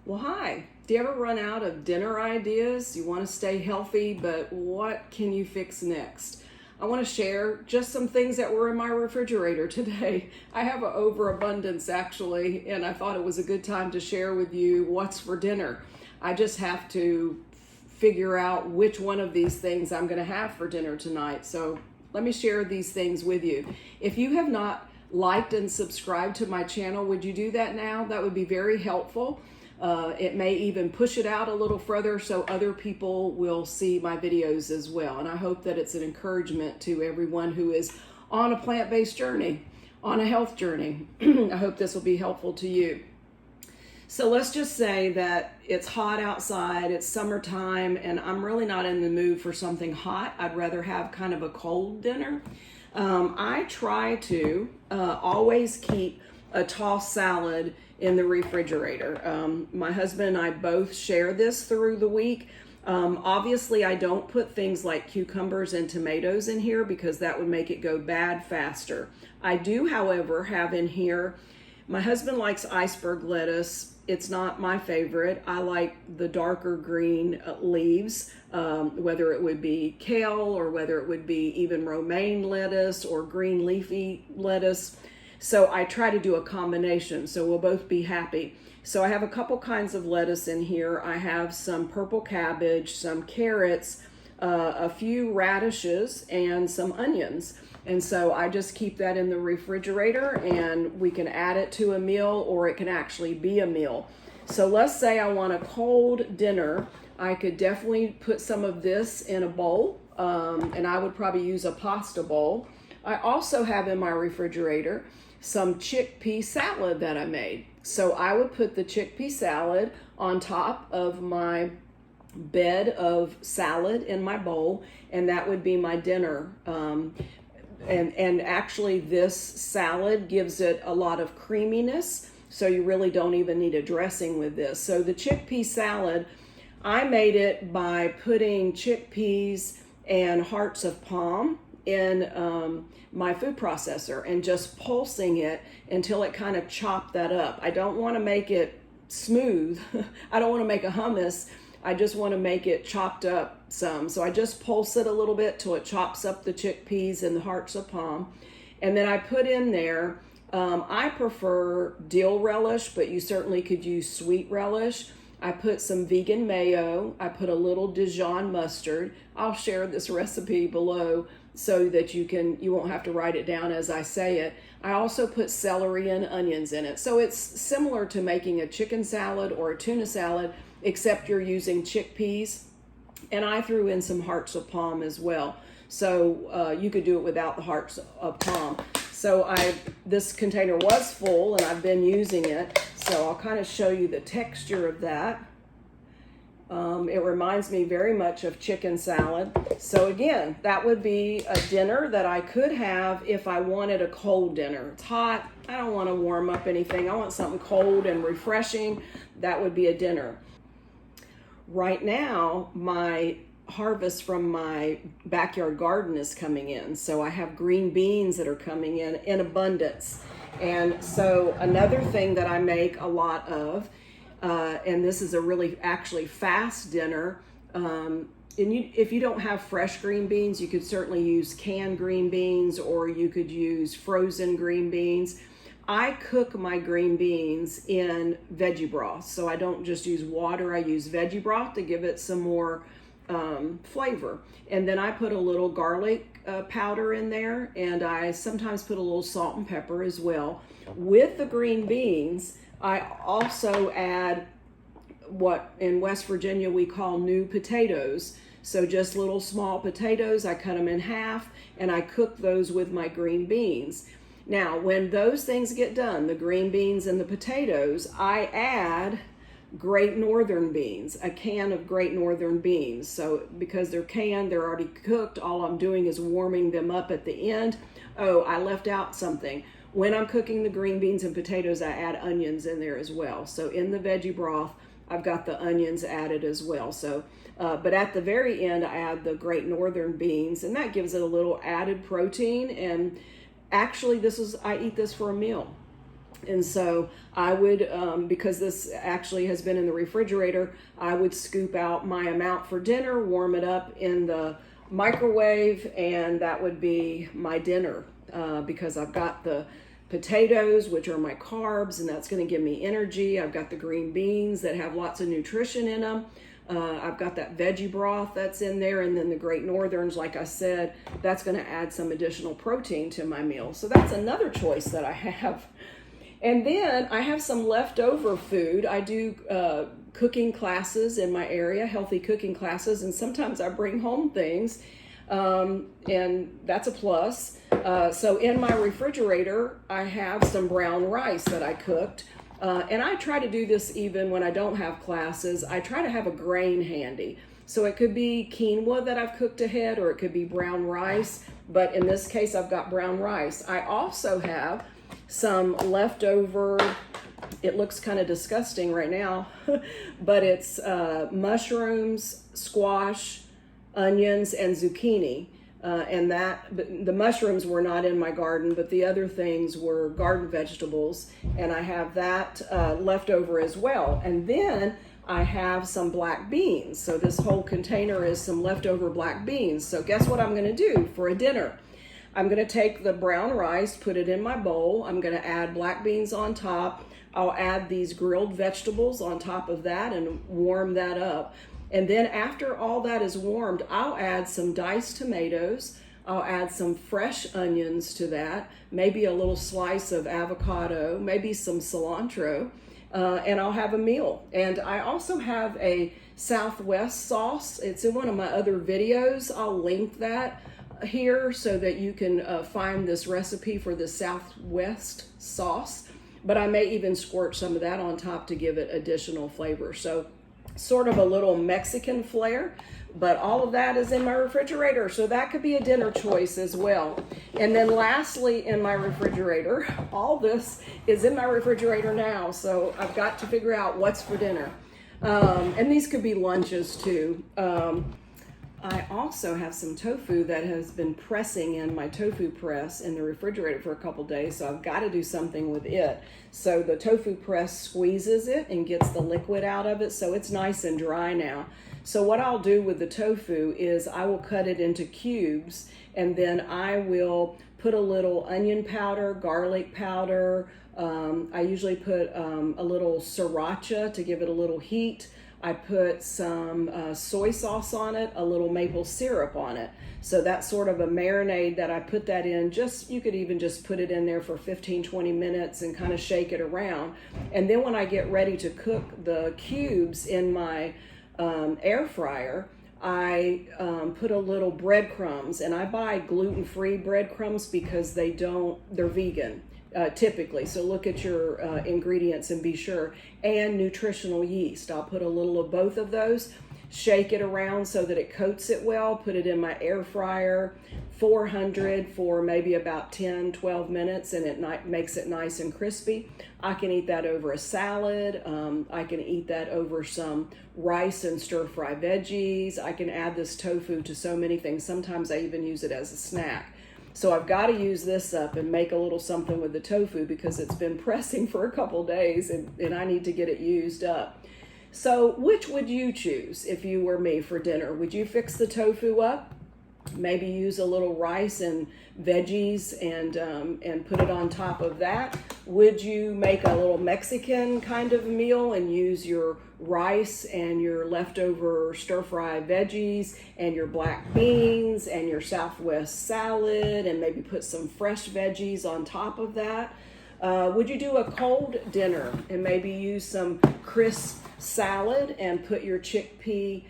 Well, hi. Do you ever run out of dinner ideas? You want to stay healthy, but what can you fix next? I want to share just some things that were in my refrigerator today. I have an overabundance actually, and I thought it was a good time to share with you what's for dinner. I just have to figure out which one of these things I'm going to have for dinner tonight. So let me share these things with you. If you have not liked and subscribed to my channel, would you do that now? That would be very helpful. It may even push it out a little further so other people will see my videos as well. And I hope that it's an encouragement to everyone who is on a plant-based journey, on a health journey. I hope this will be helpful to you. So let's just say that it's hot outside, it's summertime, and I'm really not in the mood for something hot. I'd rather have kind of a cold dinner. I try to always keep a tossed salad in the refrigerator. My husband and I both share this through the week. Obviously, I don't put things like cucumbers and tomatoes in here because that would make it go bad faster. I do, however, have in here, my husband likes iceberg lettuce. It's not my favorite. I like the darker green leaves, whether it would be kale or whether it would be even romaine lettuce or green leafy lettuce. So I try to do a combination so we'll both be happy. So I have a couple kinds of lettuce in here. I have some purple cabbage, some carrots, a few radishes, and some onions. And so I just keep that in the refrigerator and we can add it to a meal or it can actually be a meal. So let's say I want a cold dinner. I could definitely put some of this in a bowl, and I would probably use a pasta bowl. I also have in my refrigerator some chickpea salad that I made. So I would put the chickpea salad on top of my bed of salad in my bowl, and that would be my dinner. And actually this salad gives it a lot of creaminess, so you really don't even need a dressing with this. So the chickpea salad, I made it by putting chickpeas and hearts of palm in my food processor and just pulsing it until it kind of chopped that up. I don't want to make it smooth. I don't want to make a hummus. I just want to make it chopped up some. So I just pulse it a little bit till it chops up the chickpeas and the hearts of palm. And then I put in there, I prefer dill relish, but you certainly could use sweet relish. I put some vegan mayo. I put a little Dijon mustard. I'll share this recipe below so that you won't have to write it down as I say it. I also put celery and onions in it. So it's similar to making a chicken salad or a tuna salad, except you're using chickpeas. And I threw in some hearts of palm as well. So you could do it without the hearts of palm. So this container was full and I've been using it. So I'll kind of show you the texture of that. It reminds me very much of chicken salad. So again, that would be a dinner that I could have if I wanted a cold dinner. It's hot, I don't want to warm up anything. I want something cold and refreshing. That would be a dinner. Right now, my harvest from my backyard garden is coming in. So I have green beans that are coming in abundance. And so another thing that I make a lot of, and this is a really actually fast dinner, if you don't have fresh green beans, you could certainly use canned green beans or you could use frozen green beans. I cook my green beans in veggie broth. So I don't just use water, I use veggie broth to give it some more flavor. And then I put a little garlic powder in there, and I sometimes put a little salt and pepper as well. With the green beans, I also add what in West Virginia we call new potatoes. So just little small potatoes, I cut them in half and I cook those with my green beans. Now, when those things get done, the green beans and the potatoes, I add Great Northern beans, a can of Great Northern beans. So because they're canned, they're already cooked, all I'm doing is warming them up at the end. Oh, I left out something. When I'm cooking the green beans and potatoes, I add onions in there as well. So in the veggie broth, I've got the onions added as well. So, but at the very end, I add the Great Northern beans, and that gives it a little added protein. And actually, I eat this for a meal. And so I would, because this actually has been in the refrigerator, I would scoop out my amount for dinner, warm it up in the microwave, and that would be my dinner, because I've got the potatoes, which are my carbs, and that's going to give me energy. I've got the green beans that have lots of nutrition in them. I've got that veggie broth that's in there, and then the Great Northerns, like I said, that's going to add some additional protein to my meal. So that's another choice that I have. And then I have some leftover food. I do cooking classes in my area, healthy cooking classes, and sometimes I bring home things, and that's a plus. So in my refrigerator, I have some brown rice that I cooked. And I try to do this even when I don't have classes. I try to have a grain handy. So it could be quinoa that I've cooked ahead, or it could be brown rice. But in this case, I've got brown rice. I also have some leftover, it looks kind of disgusting right now, but it's mushrooms, squash, onions, and zucchini. And the mushrooms were not in my garden, but the other things were garden vegetables, and I have that left over as well. And then I have some black beans. So this whole container is some leftover black beans. So guess what I'm going to do for a dinner? I'm going to take the brown rice, put it in my bowl. I'm going to add black beans on top. I'll add these grilled vegetables on top of that and warm that up. And then after all that is warmed, I'll add some diced tomatoes. I'll add some fresh onions to that, maybe a little slice of avocado, maybe some cilantro, and I'll have a meal. And I also have a Southwest sauce. It's in one of my other videos. I'll link that here so that you can find this recipe for the Southwest sauce. But I may even squirt some of that on top to give it additional flavor. So sort of a little Mexican flair, but all of that is in my refrigerator, so that could be a dinner choice as well. And then lastly, in my refrigerator, all this is in my refrigerator now, so I've got to figure out what's for dinner. And these could be lunches too. I also have some tofu that has been pressing in my tofu press in the refrigerator for a couple days, so I've got to do something with it. So the tofu press squeezes it and gets the liquid out of it, so it's nice and dry now. So what I'll do with the tofu is I will cut it into cubes, and then I will put a little onion powder, garlic powder. I usually put a little sriracha to give it a little heat. I put some soy sauce on it, a little maple syrup on it. So that's sort of a marinade that I put that in. You could even just put it in there for 15-20 minutes and kind of shake it around. And then when I get ready to cook the cubes in my air fryer, I put a little breadcrumbs, and I buy gluten-free breadcrumbs because they're vegan. Typically, so look at your ingredients and be sure. And nutritional yeast, I'll put a little of both of those, shake it around so that it coats it well, put it in my air fryer, 400 for maybe about 10-12 minutes, and it makes it nice and crispy. I can eat that over a salad. I can eat that over some rice and stir-fry veggies. I can add this tofu to so many things. Sometimes I even use it as a snack. So I've got to use this up and make a little something with the tofu because it's been pressing for a couple days, and I need to get it used up. So which would you choose if you were me for dinner? Would you fix the tofu up? Maybe use a little rice and veggies and put it on top of that? Would you make a little Mexican kind of meal and use your rice and your leftover stir-fry veggies and your black beans and your Southwest salad and maybe put some fresh veggies on top of that? Would you do a cold dinner and maybe use some crisp salad and put your chickpea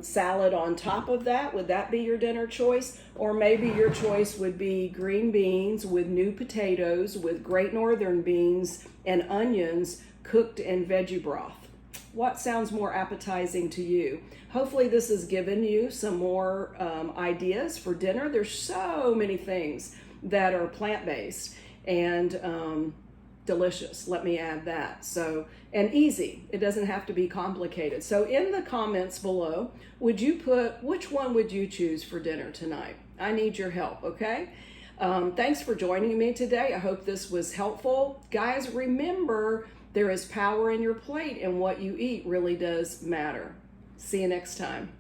salad on top of that? Would that be your dinner choice? Or maybe your choice would be green beans with new potatoes with Great Northern beans and onions cooked in veggie broth. What sounds more appetizing to you? Hopefully this has given you some more ideas for dinner. There's so many things that are plant-based and delicious. Let me add that. So, and easy. It doesn't have to be complicated. So in the comments below, would you put which one would you choose for dinner tonight? I need your help, okay? Thanks for joining me today. I hope this was helpful. Guys, remember, there is power in your plate, and what you eat really does matter. See you next time.